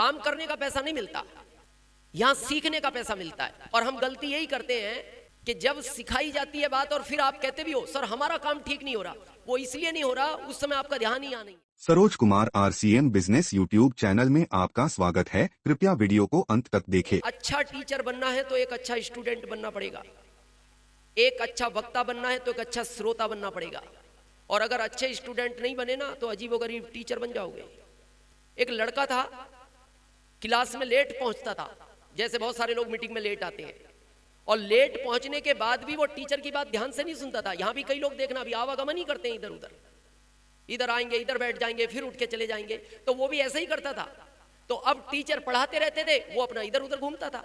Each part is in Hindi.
काम करने का पैसा नहीं मिलता, यहाँ सीखने का पैसा मिलता है। और हम गलती यही करते हैं कि जब सिखाई जाती है बात और फिर आप कहते भी हो सर हमारा काम ठीक नहीं हो रहा, वो इसलिए नहीं हो रहा उस समय आपका ध्यान ही यहाँ नहीं। Saroj Kumar RCM business YouTube channel में आपका स्वागत है। कृपया वीडियो को अंत तक देखें। अच्छा टीचर बनना है तो एक अच्छा स्टूडेंट बनना पड़ेगा, एक अच्छा वक्ता बनना है तो एक अच्छा श्रोता बनना पड़ेगा। और अगर अच्छे स्टूडेंट नहीं बने ना तो अजीबोगरीब टीचर बन जाओगे। एक लड़का था, क्लास में लेट पहुंचता था, जैसे बहुत सारे लोग मीटिंग में लेट आते हैं, और लेट पहुंचने के बाद भी वो टीचर की बात ध्यान से नहीं सुनता था। यहां भी कई लोग देखना अभी आवागमन ही करते हैं, इधर उधर, इधर आएंगे इधर बैठ जाएंगे फिर उठ के चले जाएंगे, तो वो भी ऐसा ही करता था। तो अब टीचर पढ़ाते रहते थे, वो अपना इधर उधर घूमता था।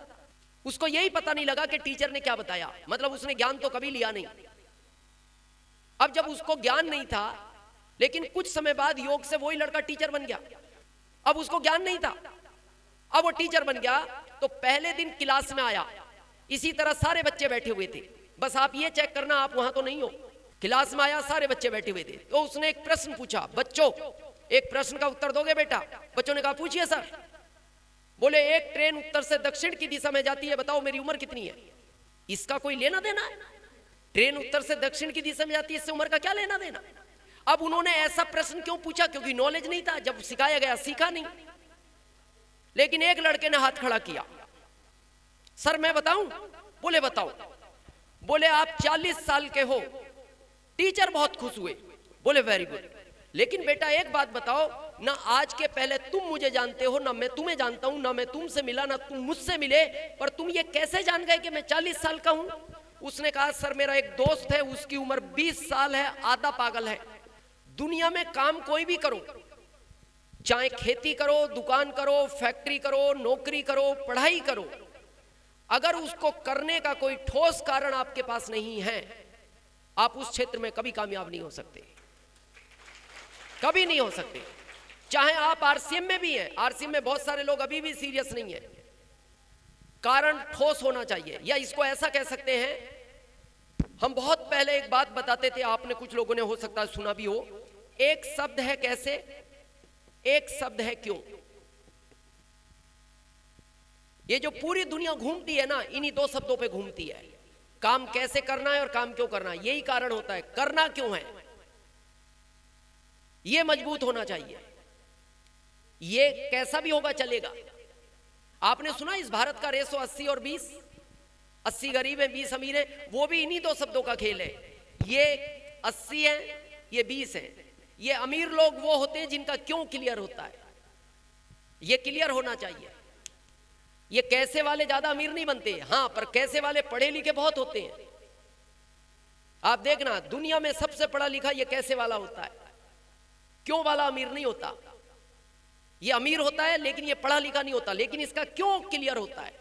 उसको यही पता नहीं लगा कि टीचर ने क्या बताया, मतलब उसने ज्ञान तो कभी लिया नहीं। अब जब उसको ज्ञान नहीं था, लेकिन कुछ समय बाद योग से वही लड़का टीचर बन गया। अब उसको ज्ञान नहीं था, अब वो टीचर बन गया। तो पहले दिन क्लास में आया, इसी तरह सारे बच्चे बैठे हुए थे, बस आप ये चेक करना आप वहां तो नहीं हो। क्लास में आया, सारे बच्चे बैठे हुए थे, तो उसने एक प्रश्न पूछा, बच्चों एक प्रश्न का उत्तर दोगे बेटा? बच्चों ने कहा पूछिए सर। बोले एक ट्रेन उत्तर से दक्षिण की दिशा में जाती है, बताओ मेरी उम्र कितनी है? इसका कोई लेना देना है? ट्रेन उत्तर से दक्षिण की दिशा में जाती है, इससे उम्र का क्या लेना देना? अब उन्होंने ऐसा प्रश्न क्यों पूछा? क्योंकि नॉलेज नहीं था, जब सिखाया गया सीखा नहीं। लेकिन एक लड़के ने हाथ खड़ा किया, सर मैं बताऊं? बोले बताओ। बोले आप 40 साल के हो। टीचर बहुत खुश हुए, बोले वेरी गुड, लेकिन बेटा एक बात बताओ ना, आज के पहले तुम मुझे जानते हो ना मैं तुम्हें जानता हूं, ना मैं तुमसे मिला ना तुम मुझसे मिले, पर तुम ये कैसे जान गए कि मैं 40 साल का हूं? उसने कहा सर मेरा एक दोस्त है, उसकी उम्र 20 साल है, आधा पागल है। दुनिया में काम कोई भी करो, चाहे खेती करो, दुकान करो, फैक्ट्री करो, नौकरी करो, पढ़ाई करो, अगर उसको करने का कोई ठोस कारण आपके पास नहीं है, आप उस क्षेत्र में कभी कामयाब नहीं हो सकते, कभी नहीं हो सकते। चाहे आप RCM में भी हैं, RCM में बहुत सारे लोग अभी भी सीरियस नहीं है, कारण ठोस होना चाहिए। या इसको ऐसा कह सकते हैं, हम बहुत पहले एक बात बताते थे, आपने कुछ लोगों ने हो सकता है सुना भी हो, एक शब्द है कैसे, एक शब्द है क्यों। ये जो पूरी दुनिया घूमती है ना, इन्हीं दो शब्दों पे घूमती है, काम कैसे करना है और काम क्यों करना है। यही कारण होता है, करना क्यों है, ये मजबूत होना चाहिए। ये कैसा भी होगा चलेगा। आपने सुना इस भारत का रेसो 80 और 20, 80 गरीब है 20 अमीर है, वो भी इन्हीं दो शब्दों का खेल है। ये 80 है, ये 20 है। ये अमीर लोग वो होते हैं जिनका क्यों क्लियर होता है, ये क्लियर होना चाहिए। ये कैसे वाले ज्यादा अमीर नहीं बनते, हां, पर कैसे वाले पढ़े लिखे बहुत होते हैं। आप देखना दुनिया में सबसे पढ़ा लिखा ये कैसे वाला होता है, क्यों वाला अमीर नहीं होता। ये अमीर होता है लेकिन ये पढ़ा लिखा नहीं होता, लेकिन इसका क्यों क्लियर होता है।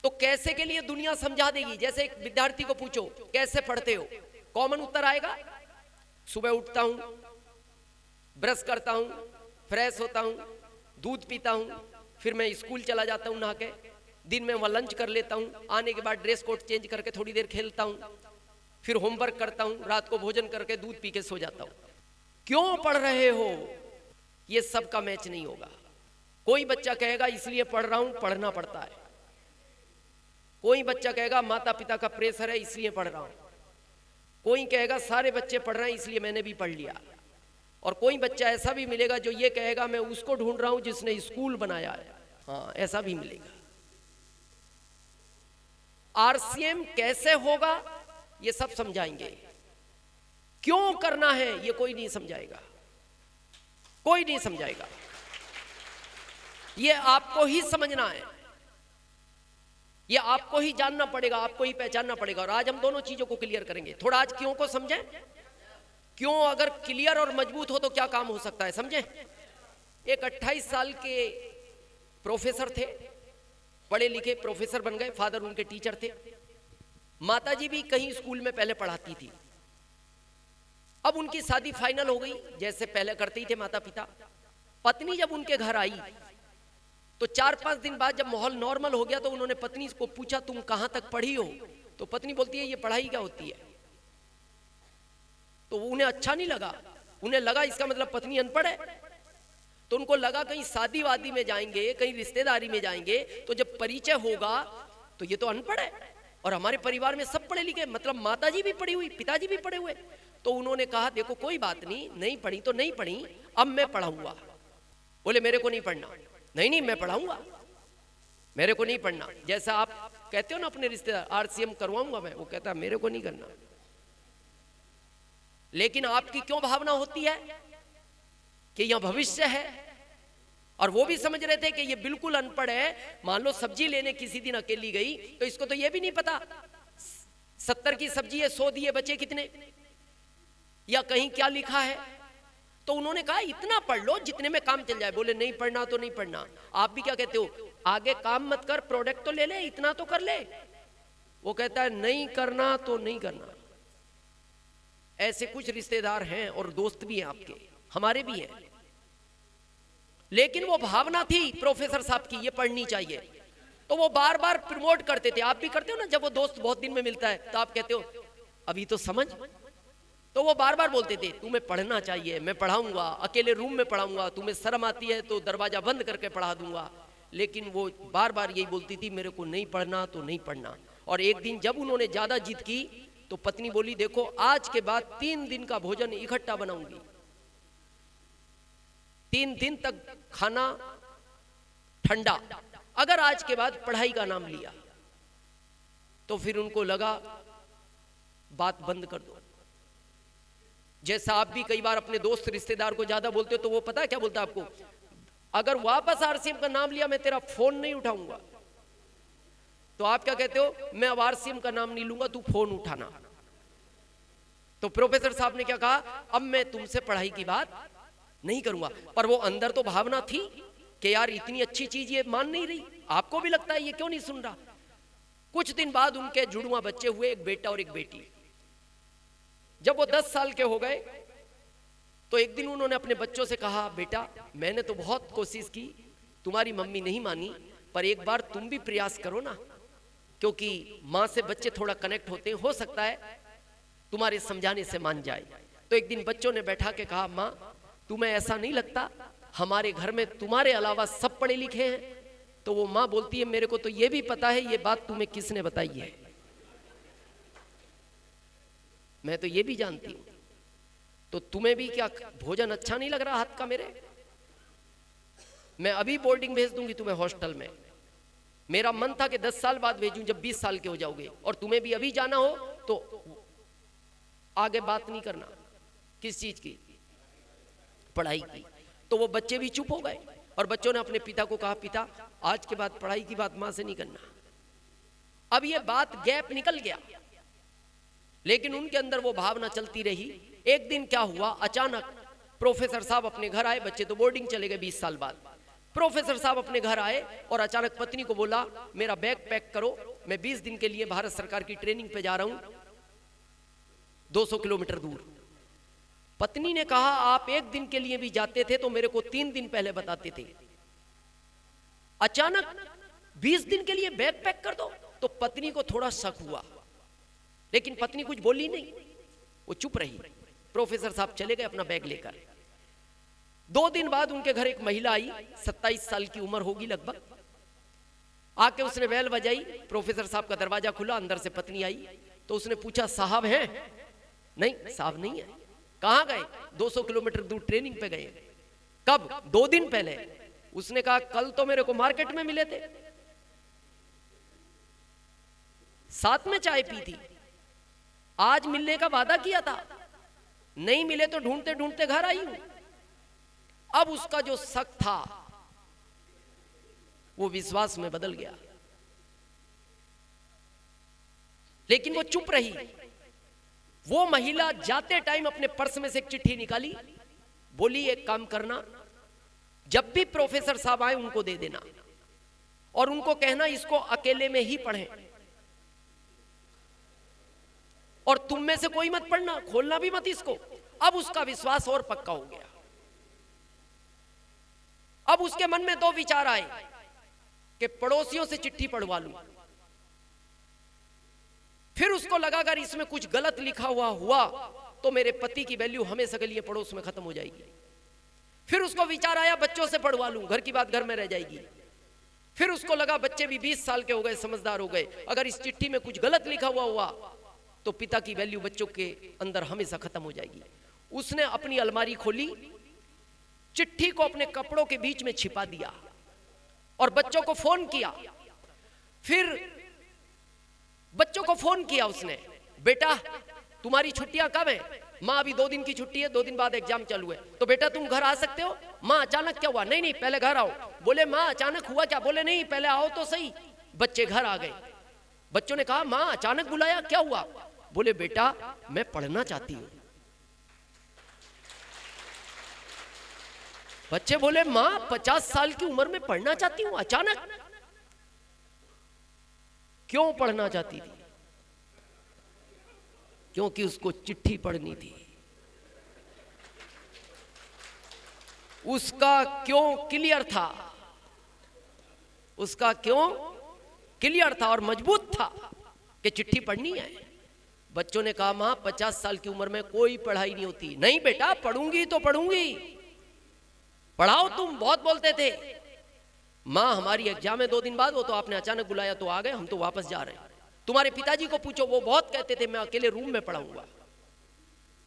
तो कैसे के लिए दुनिया समझा देगी। जैसे एक विद्यार्थी को पूछो कैसे पढ़ते हो, कॉमन उत्तर आएगा, सुबह उठता हूं, ब्रश करता हूं, फ्रेश होता हूं, दूध पीता हूं, फिर मैं स्कूल चला जाता हूं नहा के, दिन में वहां लंच कर लेता हूं, आने के बाद ड्रेस कोड चेंज करके थोड़ी देर खेलता हूं, फिर होमवर्क करता हूं, रात को भोजन करके दूध पी के सो जाता हूं। क्यों पढ़ रहे हो, ये सब का मैच नहीं होगा। कोई बच्चा कहेगा इसलिए पढ़ रहा हूं, पढ़ना पड़ता है। कोई बच्चा कहेगा माता पिता का प्रेशर है इसलिए पढ़ रहा हूं। कोई कहेगा सारे बच्चे पढ़ रहे हैं इसलिए मैंने भी पढ़ लिया। और कोई बच्चा ऐसा भी मिलेगा जो ये कहेगा मैं उसको ढूंढ रहा हूं जिसने स्कूल बनाया है। हाँ, ऐसा भी मिलेगा। RCM कैसे होगा ये सब समझाएंगे, क्यों करना है ये कोई नहीं समझाएगा, कोई नहीं समझाएगा। ये आपको ही समझना है, ये आपको ही जानना पड़ेगा, आपको ही पहचानना पड़ेगा। और आज हम दोनों चीजों को क्लियर करेंगे। थोड़ा आज क्यों को समझें, क्यों अगर क्लियर और मजबूत हो तो क्या काम हो सकता है, समझें। एक 28 साल के प्रोफेसर थे, पढ़े लिखे प्रोफेसर बन गए, फादर उनके टीचर थे, माताजी भी कहीं स्कूल में पहले पढ़ाती थी। अब उनकी शादी फाइनल हो गई, जैसे पहले करते ही थे माता पिता। पत्नी जब उनके घर आई तो 4-5 दिन बाद जब माहौल नॉर्मल हो गया तो उन्होंने पत्नी को पूछा तुम कहां तक पढ़ी हो, तो पत्नी बोलती है ये पढ़ाई क्या होती है। तो उन्हें अच्छा नहीं लगा, उन्हें लगा इसका मतलब पत्नी अनपढ़ है। तो उनको लगा कहीं शादी वादी में जाएंगे, कहीं रिश्तेदारी में जाएंगे, तो जब परिचय होगा तो ये तो अनपढ़ है, और हमारे परिवार में सब पढ़े लिखे, मतलब माताजी भी पढ़ी हुई, पिताजी भी पढ़े हुए। तो उन्होंने कहा देखो कोई बात नहीं, नहीं पढ़ी तो नहीं पढ़ी, अब मैं पढ़ाऊंगा। बोले मेरे को नहीं पढ़ना। नहीं नहीं मैं पढ़ाऊंगा, मेरे को नहीं पढ़ना। जैसा आप कहते हो ना अपने रिश्तेदार, आरसीएम करवाऊंगा मैं, वो कहता है मेरे को नहीं करना। लेकिन आपकी क्यों भावना होती है कि यह भविष्य है, और वो भी समझ रहे थे कि ये बिल्कुल अनपढ़ है। मान लो सब्जी लेने किसी दिन अकेली गई तो इसको तो ये भी नहीं पता 70 की सब्जी है, 100 दिए बचे कितने, या कहीं क्या लिखा है। तो उन्होंने कहा इतना पढ़ लो जितने में काम चल जाए। बोले नहीं पढ़ना तो नहीं पढ़ना। आप भी क्या कहते हो, आगे काम मत कर, प्रोडक्ट तो ले ले, इतना तो कर ले। वो कहता है नहीं करना तो नहीं करना। ऐसे कुछ रिश्तेदार हैं और दोस्त भी हैं आपके, हमारे भी हैं। लेकिन वो भावना थी प्रोफेसर साहब की ये पढ़नी चाहिए, तो वो बार बार प्रमोट करते थे। आप भी करते हो ना, जब वो दोस्त बहुत दिन में मिलता है तो आप कहते हो अभी तो समझ, तो वो बार बार बोलते थे तुम्हें पढ़ना चाहिए, मैं पढ़ाऊंगा, अकेले रूम में पढ़ाऊंगा, तुम्हें शर्म आती है तो दरवाजा बंद करके पढ़ा दूंगा। लेकिन वो बार बार यही बोलती थी मेरे को नहीं पढ़ना तो नहीं पढ़ना। और एक दिन जब उन्होंने ज्यादा जिद की तो पत्नी बोली देखो आज के बाद 3 दिन का भोजन इकट्ठा बनाऊंगी, 3 दिन तक खाना ठंडा, अगर आज के बाद पढ़ाई का नाम लिया। तो फिर उनको लगा बात बंद कर दो। जैसा आप भी कई बार अपने दोस्त रिश्तेदार को ज्यादा बोलते हो तो वो पता है क्या बोलता है आपको, अगर वापस आरसीएम का नाम लिया मैं तेरा फोन नहीं उठाऊंगा। तो आप क्या कहते हो, मैं अब आरसीएम का नाम नहीं लूंगा, तू फोन उठाना। तो प्रोफेसर साहब ने क्या कहा, अब मैं तुमसे पढ़ाई की बात नहीं करूंगा। पर वो अंदर तो भावना थी कि यार इतनी अच्छी चीज ये मान नहीं रही, आपको भी लगता है ये क्यों नहीं सुन रहा। कुछ दिन बाद उनके जुड़वा बच्चे हुए, एक बेटा और एक बेटी। जब वो 10 साल के हो गए तो एक दिन उन्होंने अपने बच्चों से कहा बेटा मैंने तो बहुत कोशिश की, तुम्हारी मम्मी नहीं मानी, पर एक बार तुम भी प्रयास करो ना, क्योंकि माँ से बच्चे थोड़ा कनेक्ट होते हैं, हो सकता है तुम्हारे समझाने से मान जाए। तो एक दिन बच्चों ने बैठा के कहा माँ तुम्हें ऐसा नहीं लगता हमारे घर में तुम्हारे अलावा सब पढ़े लिखे हैं। तो वो माँ बोलती है मेरे को तो ये भी पता है, ये बात तुम्हें किसने बताई है, मैं तो ये भी जानती हूं। तो तुम्हें भी क्या भोजन अच्छा नहीं लग रहा हाथ का मेरे, मैं अभी बोर्डिंग भेज दूंगी तुम्हें हॉस्टल में। मेरा मन था कि 10 साल बाद भेजूं जब 20 साल के हो जाओगे, और तुम्हें भी अभी जाना हो तो आगे बात नहीं करना। किस चीज की, पढ़ाई की। तो वो बच्चे भी चुप हो गए और बच्चों ने अपने पिता को कहा पिता आज के बाद पढ़ाई की बात मां से नहीं करना। अब ये बात गैप निकल गया, लेकिन उनके अंदर वो भावना चलती रही। एक दिन क्या हुआ, अचानक प्रोफेसर साहब अपने घर आए, बच्चे तो बोर्डिंग चले गए 20 साल बाद। प्रोफेसर साहब अपने घर आए और अचानक पत्नी को बोला मेरा बैग पैक करो, मैं 20 दिन के लिए भारत सरकार की ट्रेनिंग पे जा रहा हूं 200 किलोमीटर दूर। पत्नी ने कहा आप 1 दिन के लिए भी जाते थे तो मेरे को 3 दिन पहले बताते थे, अचानक 20 दिन के लिए बैग पैक कर दो। तो पत्नी को थोड़ा शक हुआ, लेकिन पत्नी कुछ बोली नहीं, वो चुप रही। प्रोफेसर साहब चले गए अपना बैग लेकर। 2 दिन बाद उनके घर एक महिला आई, 27 साल की उम्र होगी लगभग। आके उसने बेल बजाई, प्रोफेसर साहब का दरवाजा खुला, अंदर से पत्नी आई। तो उसने पूछा साहब हैं? नहीं साहब नहीं है। कहां गए? 200 किलोमीटर दूर ट्रेनिंग पे गए। कब? 2 दिन पहले। उसने कहा कल तो मेरे को मार्केट में मिले थे, साथ में चाय पी थी, आज मिलने का वादा किया था, नहीं मिले तो ढूंढते ढूंढते घर आई हूं। अब उसका जो शक था वो विश्वास में बदल गया, लेकिन वो चुप रही। वो महिला जाते टाइम अपने पर्स में से एक चिट्ठी निकाली, बोली एक काम करना, जब भी प्रोफेसर साहब आए उनको दे देना और उनको कहना इसको अकेले में ही पढ़ें, और तुम में से कोई मत पढ़ना, खोलना भी मत इसको। अब उसका विश्वास और पक्का हो गया। अब उसके मन में 2 विचार आए कि पड़ोसियों से चिट्ठी पढ़वा लूं। फिर उसको लगा अगर इसमें कुछ गलत लिखा हुआ तो मेरे पति की वैल्यू हमेशा के लिए पड़ोस में खत्म हो जाएगी। फिर उसको विचार आया बच्चों से पढ़वा लूं, घर की बात घर में रह जाएगी। फिर उसको लगा बच्चे भी 20 साल के हो गए, समझदार हो गए, अगर इस चिट्ठी में कुछ गलत लिखा हुआ तो पिता की वैल्यू बच्चों के अंदर हमेशा खत्म हो जाएगी। उसने अपनी अलमारी खोली, चिट्ठी को अपने कपड़ों के बीच में छिपा दिया और बच्चों को फोन किया। फिर बच्चों को फोन किया उसने, बेटा तुम्हारी छुट्टियां कब है? माँ अभी 2 दिन की छुट्टी है, 2 दिन बाद एग्जाम चालू है, तो बेटा तुम घर आ सकते हो? माँ अचानक क्या हुआ? नहीं नहीं पहले घर आओ। बोले माँ अचानक हुआ क्या? बोले नहीं पहले आओ तो सही। बच्चे घर आ गए। बच्चों ने कहा माँ अचानक बुलाया, क्या हुआ? बोले बेटा मैं पढ़ना चाहती हूं। बच्चे बोले माँ 50 साल की उम्र में पढ़ना चाहती हूं अचानक? क्यों पढ़ना चाहती थी? क्योंकि उसको चिट्ठी पढ़नी थी। उसका क्यों क्लियर था, उसका क्यों क्लियर था और मजबूत था कि चिट्ठी पढ़नी है। बच्चों ने कहा मां 50 साल की उम्र में कोई पढ़ाई नहीं होती। नहीं बेटा पढ़ूंगी तो पढ़ूंगी, पढ़ाओ, तुम बहुत बोलते थे। मां हमारी एग्जाम है 2 दिन बाद, वो तो आपने अचानक बुलाया तो आ गए, हम तो वापस जा रहे हैं। तुम्हारे पिताजी को पूछो, वो बहुत कहते थे मैं अकेले रूम में पढ़ाऊंगा।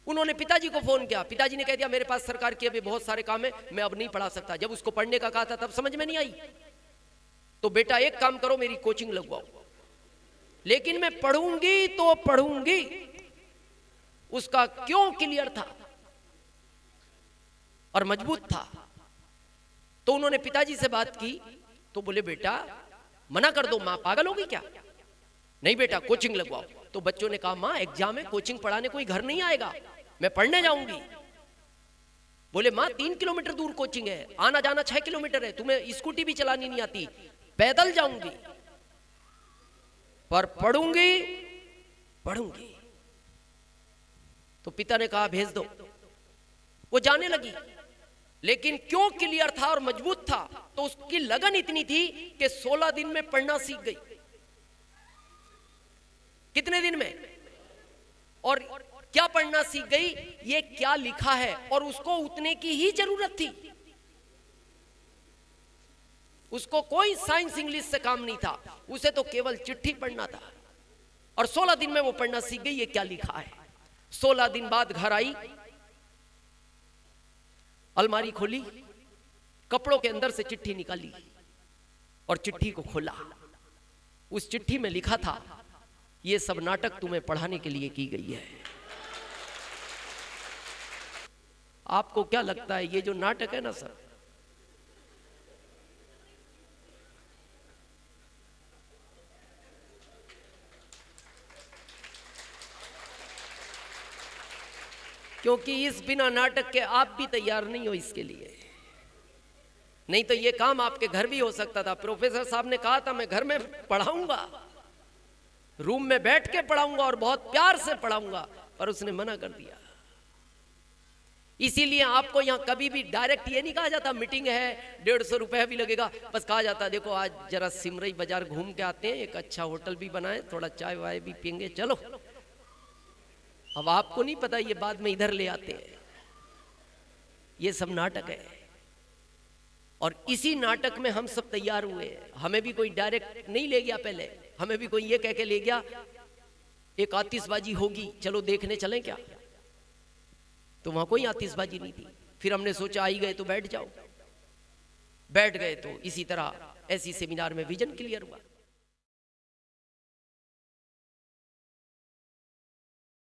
उन्होंने पिताजी को फोन किया, पिताजी ने कह दिया मेरे पास सरकार के अभी बहुत सारे काम है, मैं अब नहीं पढ़ा सकता। जब उसको पढ़ने का कहा था तब समझ में नहीं आई, तो बेटा एक काम करो मेरी कोचिंग लगवाओ, लेकिन मैं पढ़ूंगी तो पढ़ूंगी। उसका क्यों क्लियर था और मजबूत था। तो उन्होंने पिताजी से बात की तो बोले बेटा मना कर दो, मां पागल होगी क्या? नहीं बेटा कोचिंग लगवाओ। तो बच्चों ने कहा मां एग्जाम है, कोचिंग पढ़ाने कोई घर नहीं आएगा, मैं पढ़ने जाऊंगी। बोले मां 3 किलोमीटर दूर कोचिंग है, आना जाना 6 किलोमीटर है, तुम्हें स्कूटी भी चलानी नहीं आती, पैदल जाऊंगी, पर पढ़ूंगी पढ़ूंगी। तो पिता ने कहा भेज दो। वो जाने लगी, लेकिन क्यों क्लियर था और मजबूत था, तो उसकी लगन इतनी थी कि 16 दिन में पढ़ना सीख गई। कितने दिन में? और क्या पढ़ना सीख गई, ये क्या लिखा है, और उसको उतने की ही जरूरत थी। उसको कोई साइंस इंग्लिश से काम नहीं था, उसे तो केवल चिट्ठी पढ़ना था। और 16 दिन में वो पढ़ना सीख गई ये क्या लिखा है। 16 दिन बाद घर आई, अलमारी खोली, कपड़ों के अंदर से चिट्ठी निकाली और चिट्ठी को खोला। उस चिट्ठी में लिखा था ये सब नाटक तुम्हें पढ़ाने के लिए की गई है। आपको क्या लगता है ये जो नाटक है ना सर, क्योंकि इस बिना नाटक के आप भी तैयार नहीं हो इसके लिए। नहीं तो ये काम आपके घर भी हो सकता था। प्रोफेसर साहब ने कहा था मैं घर में पढ़ाऊंगा, रूम में बैठ के पढ़ाऊंगा और बहुत प्यार से पढ़ाऊंगा, पर उसने मना कर दिया। इसीलिए आपको यहां कभी भी डायरेक्ट ये नहीं कहा जाता मीटिंग है 150 रुपया भी लगेगा, बस कहा जाता देखो आज जरा सिमरई बाजार घूम के आते हैं, एक अच्छा होटल भी बनाए, थोड़ा चाय वाय भी पियेंगे, चलो। अब आपको नहीं पता ये बाद में इधर ले आते हैं। ये सब नाटक है और इसी नाटक में हम सब तैयार हुए। हमें भी कोई डायरेक्ट नहीं ले गया, पहले हमें भी कोई ये कह के ले गया एक आतिशबाजी होगी, चलो देखने चलें क्या, तो वहां कोई आतिशबाजी नहीं थी। फिर हमने सोचा आई गए तो बैठ जाओ, बैठ गए। तो इसी तरह ऐसी सेमिनार में विजन क्लियर हुआ।